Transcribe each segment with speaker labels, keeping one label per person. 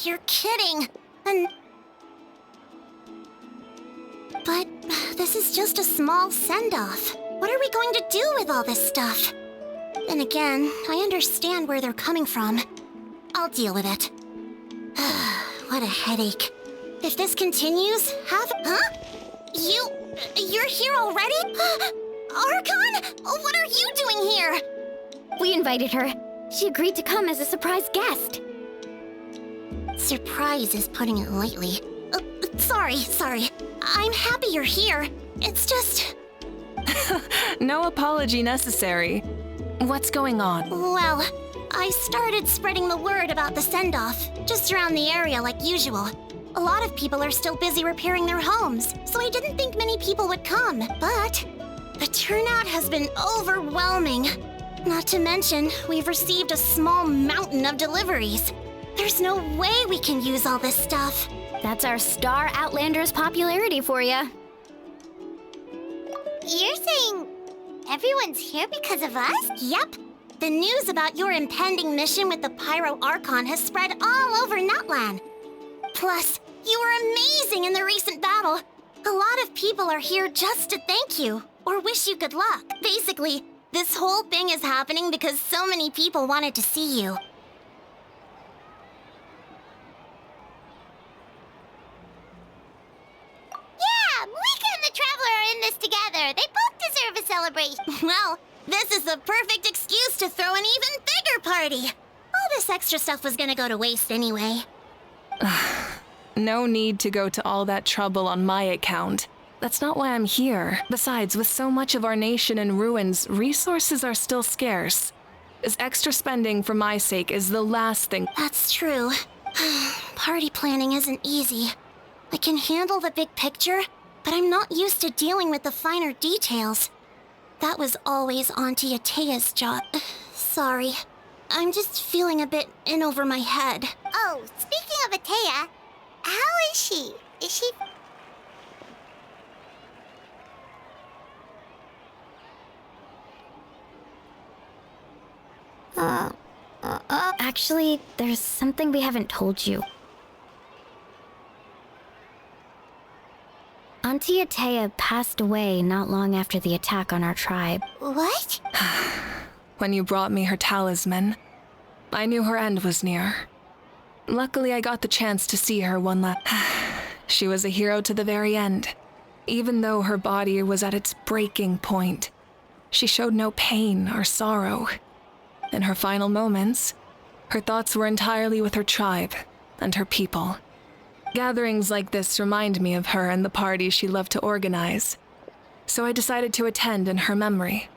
Speaker 1: you're kidding. But this is just a small send-off. What are we going to do with all this stuff? Then again, I understand where they're coming from. I'll deal with it. What a headache. If this continues, Huh? You're here already? Archon? What are you doing here?
Speaker 2: We invited her. She agreed to come as a surprise guest.
Speaker 1: Surprise is putting it lightly. Sorry. I'm happy you're here. It's just...
Speaker 3: No apology necessary. What's going on?
Speaker 1: Well, I started spreading the word about the send-off, just around the area like usual. A lot of people are still busy repairing their homes, so I didn't think many people would come. But the turnout has been overwhelming. Not to mention, we've received a small mountain of deliveries. There's no way we can use all this stuff.
Speaker 2: That's our Star Outlander's popularity for you.
Speaker 1: You're saying everyone's here because of us? Yep. The news about your impending mission with the Pyro Archon has spread all over Nutland. Plus, you were amazing in the recent battle. A lot of people are here just to thank you, or wish you good luck. Basically, this whole thing is happening because so many people wanted to see you. Yeah, Malika and the Traveler are in this together. They both deserve a celebration. Well, this is the perfect excuse to throw an even bigger party. All this extra stuff was gonna go to waste anyway.
Speaker 3: No need to go to all that trouble on my account. That's not why I'm here. Besides, with so much of our nation in ruins, resources are still scarce. This extra spending for my sake is the last thing.
Speaker 1: That's true. Party planning isn't easy. I can handle the big picture, but I'm not used to dealing with the finer details. That was always Auntie Atea's job. Sorry. I'm just feeling a bit in over my head. Oh, speaking of Atea, how is she? Is she...
Speaker 2: Actually, there's something we haven't told you. Auntie Atea passed away not long after the attack on our tribe.
Speaker 1: What?
Speaker 3: When you brought me her talisman, I knew her end was near. Luckily, I got the chance to see her one last... She was a hero to the very end. Even though her body was at its breaking point, she showed no pain or sorrow. In her final moments, her thoughts were entirely with her tribe and her people. Gatherings like this remind me of her and the parties she loved to organize. So I decided to attend in her memory.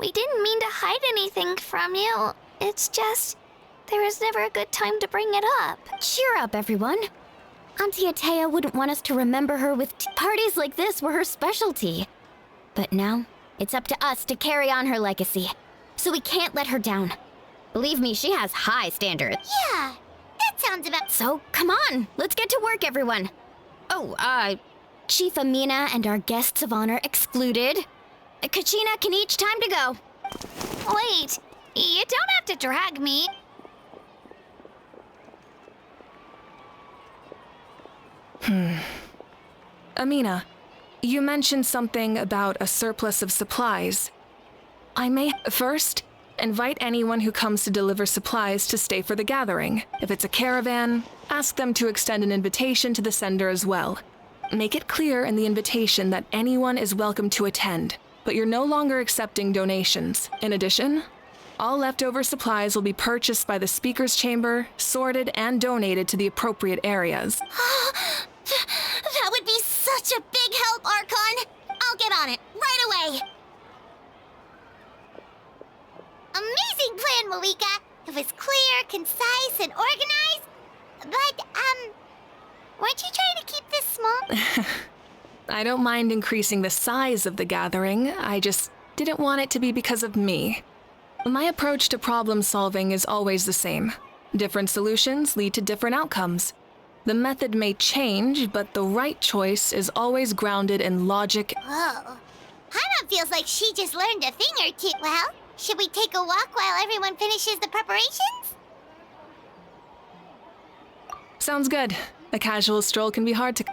Speaker 4: We didn't mean to hide anything from you. It's just, there was never a good time to bring it up.
Speaker 2: Cheer up, everyone. Auntie Atea wouldn't want us to remember her with parties like this were her specialty. But now, it's up to us to carry on her legacy. So we can't let her down. Believe me, she has high standards.
Speaker 1: Yeah, that sounds about...
Speaker 2: So, come on, let's get to work, everyone. Oh, Chief Amina and our guests of honor excluded. Kachina can each time to go.
Speaker 4: Wait, you don't have to drag me.
Speaker 3: Amina, you mentioned something about a surplus of supplies. I may first invite anyone who comes to deliver supplies to stay for the gathering. If it's a caravan, ask them to extend an invitation to the sender as well. Make it clear in the invitation that anyone is welcome to attend, but you're no longer accepting donations. In addition, all leftover supplies will be purchased by the speaker's chamber, sorted, and donated to the appropriate areas.
Speaker 1: That would be such a big help, Archon! I'll get on it, right away! Amazing plan, Malika! It was clear, concise, and organized. But, weren't you trying to keep this small?
Speaker 3: I don't mind increasing the size of the gathering, I just didn't want it to be because of me. My approach to problem solving is always the same. Different solutions lead to different outcomes. The method may change, but the right choice is always grounded in logic.
Speaker 1: Whoa. Hana feels like she just learned a thing or two. Well, should we take a walk while everyone finishes the preparations?
Speaker 3: Sounds good. A casual stroll can be hard to...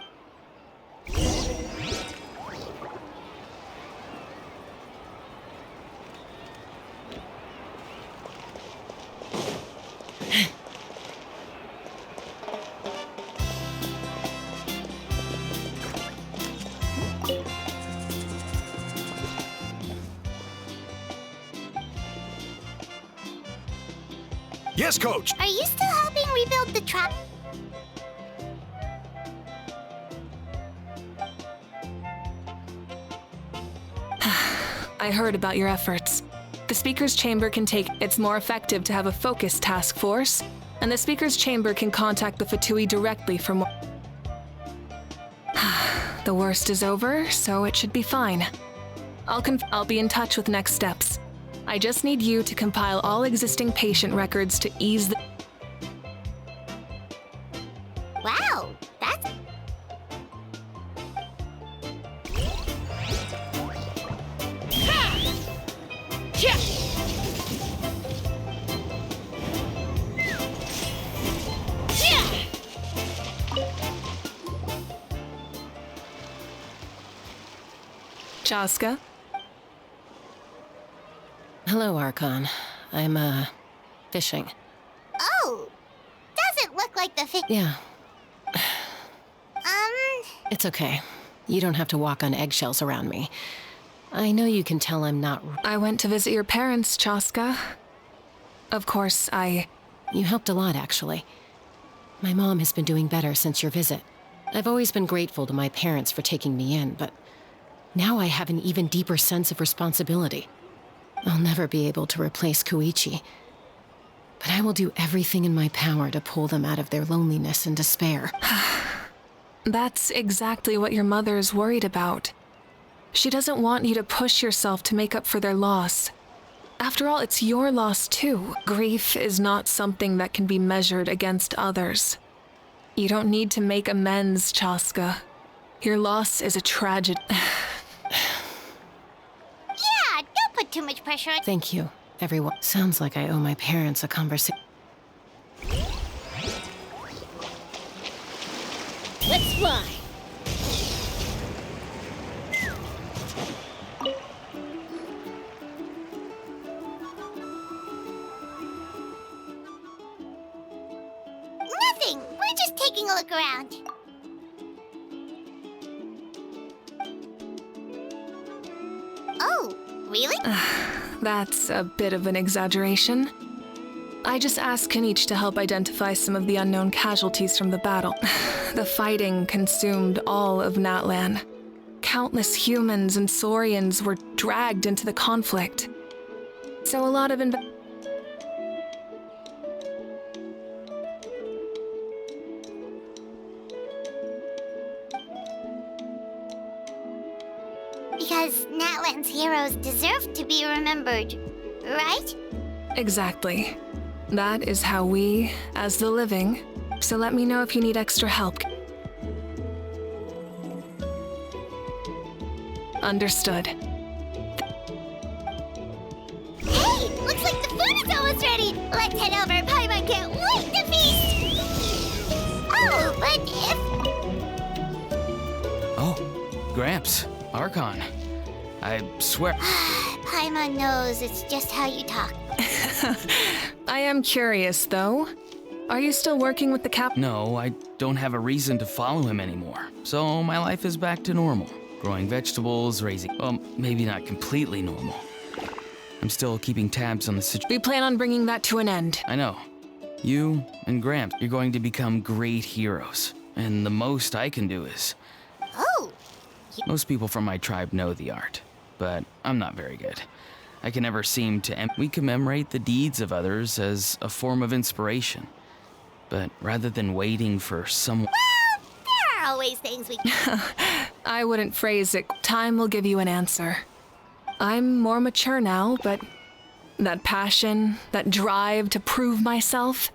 Speaker 5: Yes, Coach!
Speaker 1: Are you still helping rebuild the trap?
Speaker 3: I heard about your efforts. The Speaker's Chamber can take... It's more effective to have a focused task force, and the Speaker's Chamber can contact the Fatui directly for more... The worst is over, so it should be fine. I'll be in touch with next steps. I just need you to compile all existing patient records to ease the...
Speaker 1: Wow, that's...
Speaker 3: Chaska?
Speaker 6: Hello, Archon. I'm, fishing.
Speaker 1: Oh! Doesn't look like the
Speaker 6: Yeah,
Speaker 1: Um...
Speaker 6: it's okay. You don't have to walk on eggshells around me. I know you can tell I'm not...
Speaker 3: I went to visit your parents, Chaska. Of course,
Speaker 6: You helped a lot, actually. My mom has been doing better since your visit. I've always been grateful to my parents for taking me in, but now I have an even deeper sense of responsibility. I'll never be able to replace Koichi, but I will do everything in my power to pull them out of their loneliness and despair.
Speaker 3: That's exactly what your mother is worried about. She doesn't want you to push yourself to make up for their loss. After all, it's your loss too. Grief is not something that can be measured against others. You don't need to make amends, Chaska. Your loss is a tragedy.
Speaker 1: Yeah, don't put too much pressure on...
Speaker 6: Thank you, everyone. Sounds like I owe my parents a conversation.
Speaker 2: Let's fly!
Speaker 1: Nothing! We're just taking a look around. Oh, really?
Speaker 3: That's a bit of an exaggeration. I just asked Kenichi to help identify some of the unknown casualties from the battle. The fighting consumed all of Natlan. Countless humans and Saurians were dragged into the conflict. So a lot of
Speaker 1: Because Natlan's heroes deserve to be remembered, right?
Speaker 3: Exactly. That is how we, as the living, so let me know if you need extra help. Understood.
Speaker 1: Hey, looks like the food is almost ready. Let's head over. Paimon can't wait to feast. Oh, but if...
Speaker 7: Oh, Gramps, Archon. I swear.
Speaker 1: Paimon knows it's just how you talk.
Speaker 3: I am curious, though. Are you still working with the cap?
Speaker 7: No, I don't have a reason to follow him anymore. So my life is back to normal. Growing vegetables, raising... Well, maybe not completely normal. I'm still keeping tabs on the situation.
Speaker 3: We plan on bringing that to an end.
Speaker 7: I know. You and Gramps, you're going to become great heroes. And the most I can do is...
Speaker 1: Oh,
Speaker 7: Most people from my tribe know the art, but I'm not very good. I can never seem to... We commemorate the deeds of others as a form of inspiration. But rather than waiting for someone...
Speaker 1: well, there are always things we can...
Speaker 3: I wouldn't phrase it. Time will give you an answer. I'm more mature now, but that passion, that drive to prove myself,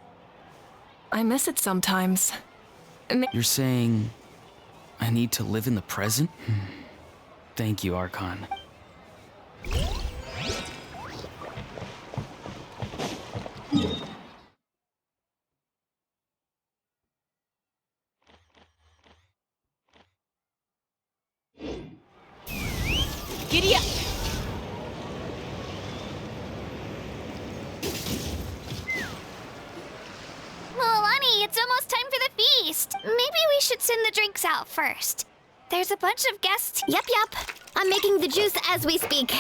Speaker 3: I miss it sometimes.
Speaker 7: You're saying I need to live in the present? Thank you, Archon.
Speaker 6: Giddy up!
Speaker 4: Milani, it's almost time for the feast. Maybe we should send the drinks out first. There's a bunch of guests.
Speaker 2: Yep. I'm making the juice as we speak.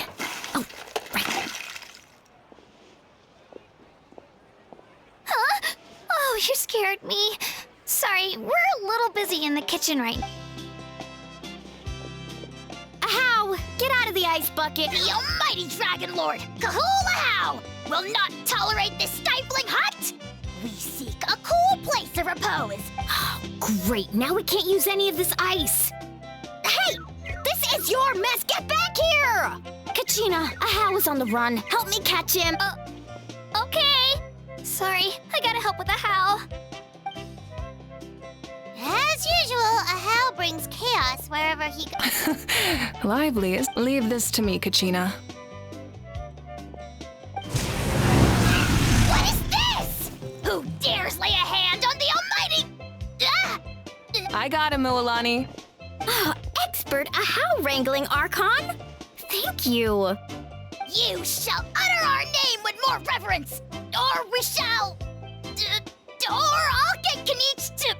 Speaker 2: Oh, right.
Speaker 4: Huh? Oh, you scared me. Sorry, we're a little busy in the kitchen right now.
Speaker 2: Ahow! Get out of the ice bucket!
Speaker 5: The almighty Dragon Lord, Kahul will not tolerate this stifling hut! We seek a cool place to repose.
Speaker 2: Oh, great. Now we can't use any of this ice.
Speaker 5: Hey! This is your mess! Get back here!
Speaker 2: Kachina, Ahow is on the run. Help me catch him.
Speaker 4: Okay. Sorry, I gotta help with the how.
Speaker 5: As usual, Ahau brings chaos wherever he goes.
Speaker 3: Liveliest. Leave this to me, Kachina.
Speaker 5: What is this? Who dares lay a hand on the almighty... Ah!
Speaker 3: I got him, Mualani.
Speaker 2: Oh, expert Ahow wrangling, Archon. Thank you.
Speaker 5: You shall utter our name with more reverence, or we shall... or I'll get Kanich to...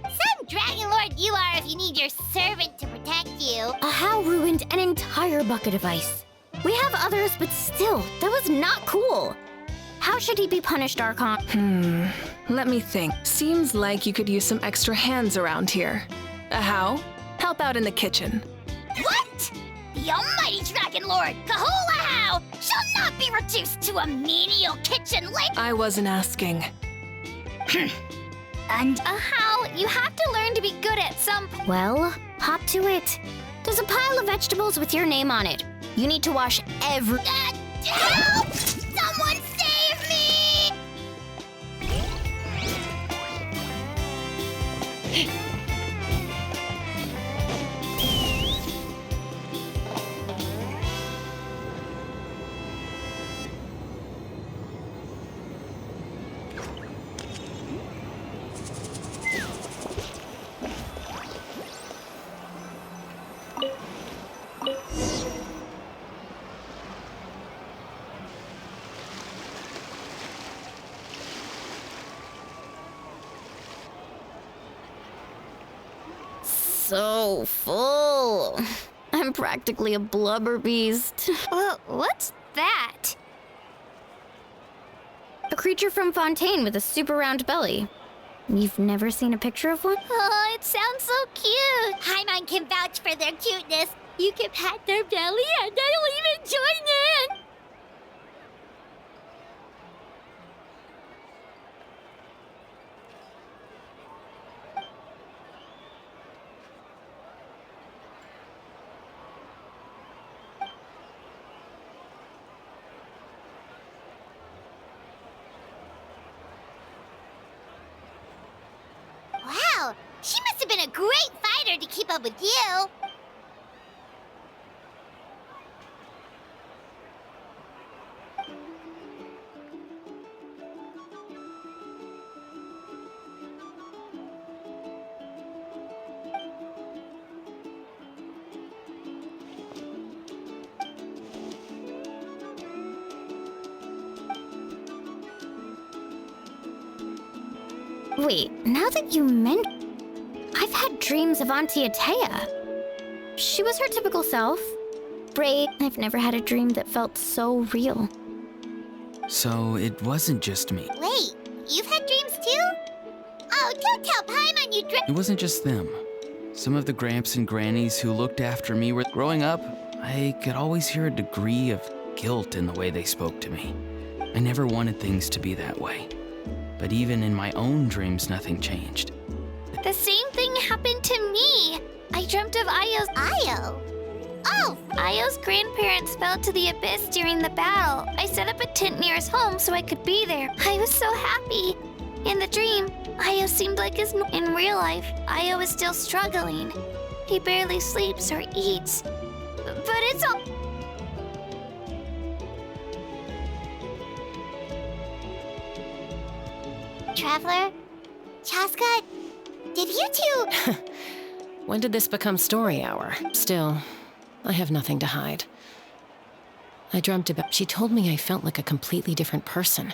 Speaker 5: Some Dragon Lord you are if you need your servant to protect you.
Speaker 2: Ahow ruined an entire bucket of ice. We have others, but still, that was not cool. How should he be punished, Archon?
Speaker 3: Let me think. Seems like you could use some extra hands around here. Ahow, help out in the kitchen.
Speaker 5: What? The almighty Dragon Lord, Kahul Ahau, shall not be reduced to a menial kitchen labor.
Speaker 3: I wasn't asking.
Speaker 5: And
Speaker 4: How? You have to learn to be good at some.
Speaker 2: Well, hop to it. There's a pile of vegetables with your name on it. You need to wash every...
Speaker 5: help! Someone save me!
Speaker 2: So full. I'm practically a blubber beast.
Speaker 4: What's that?
Speaker 2: A creature from Fontaine with a super round belly. You've never seen a picture of one?
Speaker 4: Oh, it sounds so cute.
Speaker 5: Paimon can vouch for their cuteness. You can pat their belly and I'll even join in. Wow, she must have been a great fighter to keep up with you.
Speaker 2: Wait, now that you mention... I've had dreams of Auntie Atea. She was her typical self. Brave. I've never had a dream that felt so real.
Speaker 7: So it wasn't just me.
Speaker 5: Wait, you've had dreams too? Oh, don't tell Paimon you dreamt.
Speaker 7: It wasn't just them. Some of the gramps and grannies who looked after me were growing up. I could always hear a degree of guilt in the way they spoke to me. I never wanted things to be that way. But even in my own dreams, nothing changed.
Speaker 4: The same thing happened to me. I dreamt of Ayo's.
Speaker 5: Io? Oh,
Speaker 4: Ayo's grandparents fell to the abyss during the battle. I set up a tent near his home so I could be there. I was so happy. In the dream, Ayo seemed like his. In real life, Ayo is still struggling. He barely sleeps or eats. But it's all.
Speaker 5: Traveler? Chaska? Did you two...
Speaker 6: When did this become story hour? Still, I have nothing to hide. I dreamt about... She told me I felt like a completely different person.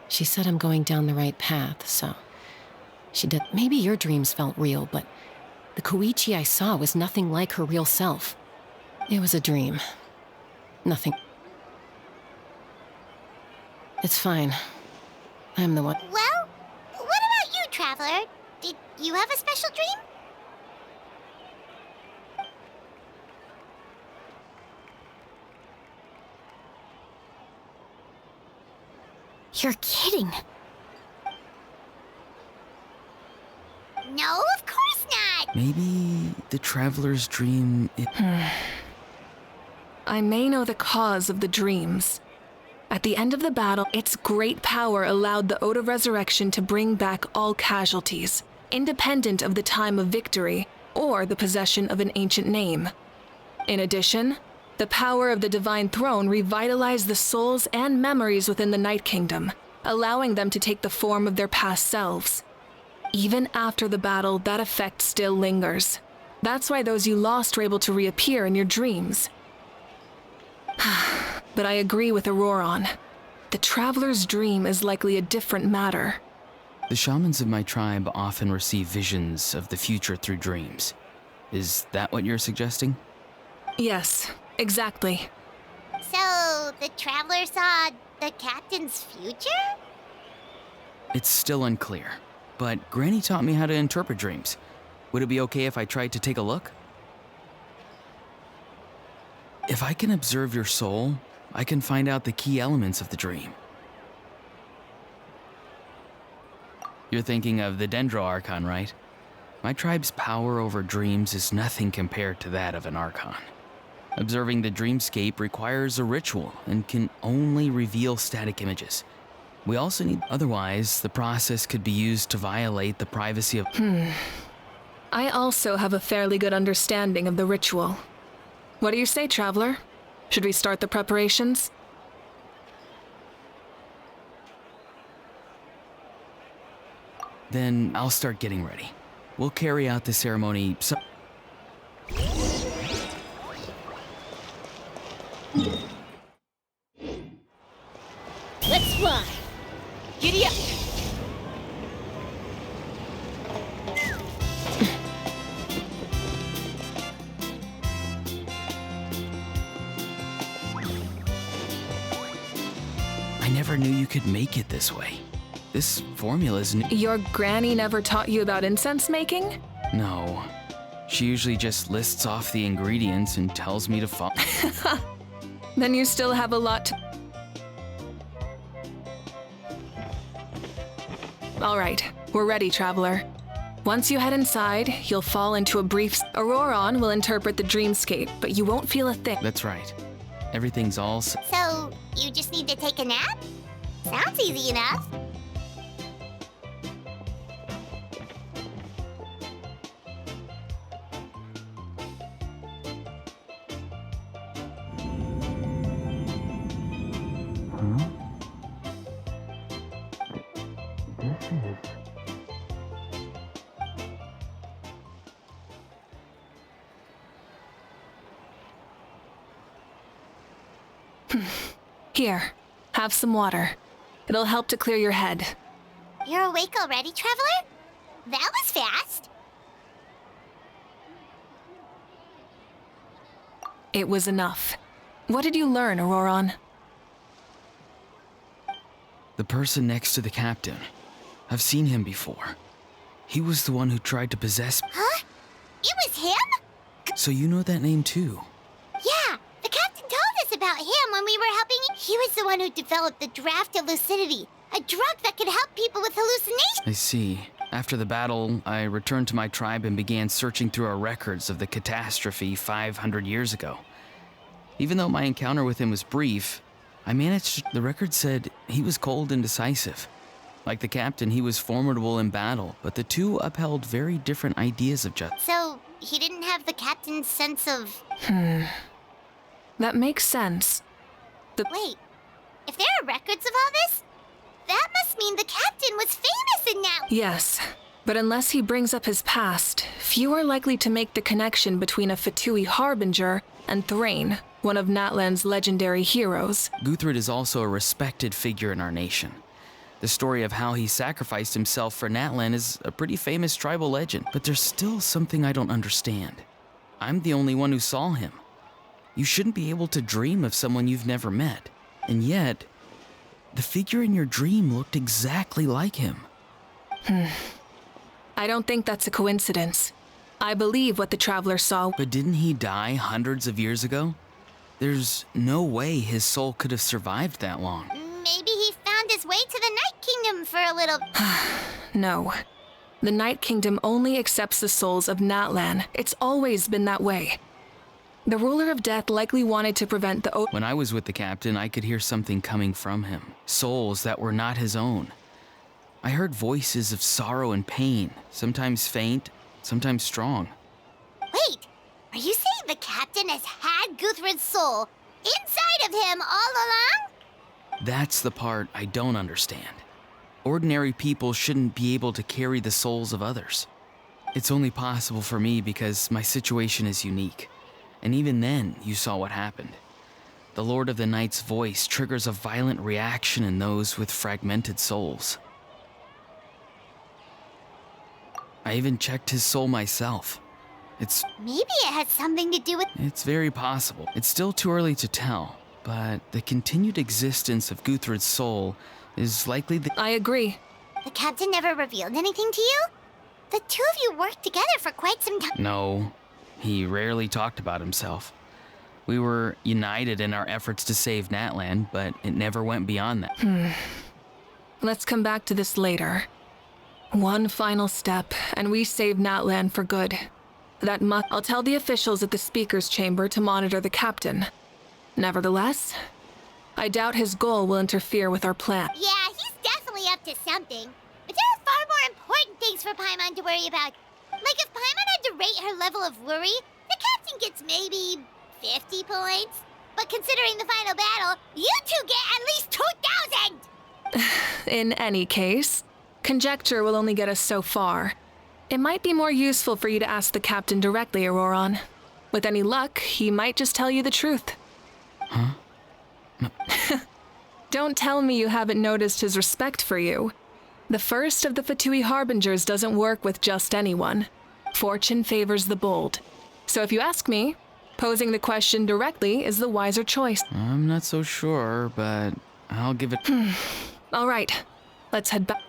Speaker 6: She said I'm going down the right path, so... She did... Maybe your dreams felt real, but... The Koichi I saw was nothing like her real self. It was a dream. Nothing... It's fine. I'm the one...
Speaker 5: Well, what about you, Traveler? Did you have a special dream?
Speaker 2: You're kidding.
Speaker 5: No, of course not!
Speaker 7: Maybe the traveler's dream...
Speaker 3: I may know the cause of the dreams. At the end of the battle, its great power allowed the Ode of Resurrection to bring back all casualties, independent of the time of victory or the possession of an ancient name. In addition, the power of the Divine Throne revitalized the souls and memories within the Night Kingdom, allowing them to take the form of their past selves. Even after the battle, that effect still lingers. That's why those you lost were able to reappear in your dreams. But I agree with Auroron. The Traveler's dream is likely a different matter.
Speaker 7: The shamans of my tribe often receive visions of the future through dreams. Is that what you're suggesting?
Speaker 3: Yes, exactly.
Speaker 5: So, the Traveler saw the Captain's future?
Speaker 7: It's still unclear, but Granny taught me how to interpret dreams. Would it be okay if I tried to take a look? If I can observe your soul, I can find out the key elements of the dream. You're thinking of the Dendro Archon, right? My tribe's power over dreams is nothing compared to that of an Archon. Observing the dreamscape requires a ritual and can only reveal static images. We also need... Otherwise, the process could be used to violate the privacy of...
Speaker 3: I also have a fairly good understanding of the ritual. What do you say, Traveler? Should we start the preparations?
Speaker 7: Then I'll start getting ready. We'll carry out the ceremony
Speaker 5: Let's fly! Giddy up!
Speaker 7: I never knew you could make it this way. This formula's new.
Speaker 3: Your granny never taught you about incense making?
Speaker 7: No. She usually just lists off the ingredients and tells me to follow.
Speaker 3: Then you still have a lot to... All right, we're ready, Traveler. Once you head inside, you'll fall into a brief... Auroron will interpret the dreamscape, but you won't feel a thing.
Speaker 7: That's right. Everything's all...
Speaker 5: So, you just need to take a nap? Sounds easy enough.
Speaker 3: Here, have some water. It'll help to clear your head.
Speaker 5: You're awake already, Traveler? That was fast.
Speaker 3: It was enough. What did you learn, Auroron?
Speaker 7: The person next to the captain. I've seen him before. He was the one who tried to possess...
Speaker 5: Huh? It was him?
Speaker 7: So you know that name too?
Speaker 5: Yeah, the captain told us about him when we were helping him. He was the one who developed the Draft of Lucidity, a drug that could help people with hallucinations.
Speaker 7: I see. After the battle, I returned to my tribe and began searching through our records of the catastrophe 500 years ago. Even though my encounter with him was brief, I managed... The record said he was cold and decisive. Like the captain, he was formidable in battle, but the two upheld very different ideas of justice.
Speaker 5: So, he didn't have the captain's sense of...
Speaker 3: That makes sense.
Speaker 5: Wait, if there are records of all this, that must mean the captain was famous in that...
Speaker 3: Yes, But unless he brings up his past, few are likely to make the connection between a Fatui Harbinger and Thrain, one of Natlan's legendary heroes.
Speaker 7: Guthred is also a respected figure in our nation. The story of how he sacrificed himself for Natlan is a pretty famous tribal legend, but there's still something I don't understand. I'm the only one who saw him. You shouldn't be able to dream of someone you've never met, and yet, the figure in your dream looked exactly like him.
Speaker 3: I don't think that's a coincidence. I believe what the Traveler saw.
Speaker 7: But didn't he die hundreds of years ago? There's no way his soul could have survived that long.
Speaker 5: Maybe he found his way to the Night Kingdom for a little...
Speaker 3: No. The Night Kingdom only accepts the souls of Natlan. It's always been that way. The Ruler of Death likely wanted to prevent the...
Speaker 7: When I was with the captain, I could hear something coming from him. Souls that were not his own. I heard voices of sorrow and pain, sometimes faint, sometimes strong.
Speaker 5: Wait, are you saying the captain has had Guthred's soul inside of him all along?
Speaker 7: That's the part I don't understand. Ordinary people shouldn't be able to carry the souls of others. It's only possible for me because my situation is unique. And even then, you saw what happened. The Lord of the Night's voice triggers a violent reaction in those with fragmented souls. I even checked his soul myself.
Speaker 5: Maybe it has something to do with...
Speaker 7: It's very possible. It's still too early to tell, but the continued existence of Guthred's soul is likely the...
Speaker 3: I agree.
Speaker 5: The captain never revealed anything to you? The two of you worked together for quite some time.
Speaker 7: No, he rarely talked about himself. We were united in our efforts to save Natlan, but it never went beyond that.
Speaker 3: Let's come back to this later. One final step, and we save Natlan for good. I'll tell the officials at the Speaker's Chamber to monitor the captain. Nevertheless, I doubt his goal will interfere with our plan.
Speaker 5: Yeah, he's definitely up to something. But there are far more important things for Paimon to worry about. Like if Paimon had to rate her level of worry, the captain gets maybe 50 points. But considering the final battle, you two get at least 2,000!
Speaker 3: In any case, conjecture will only get us so far. It might be more useful for you to ask the captain directly, Auroron. With any luck, he might just tell you the truth.
Speaker 7: Huh?
Speaker 3: Don't tell me you haven't noticed his respect for you. The first of the Fatui Harbingers doesn't work with just anyone. Fortune favors the bold. So if you ask me, posing the question directly is the wiser choice.
Speaker 7: I'm not so sure, but I'll give it...
Speaker 3: All right, let's head back.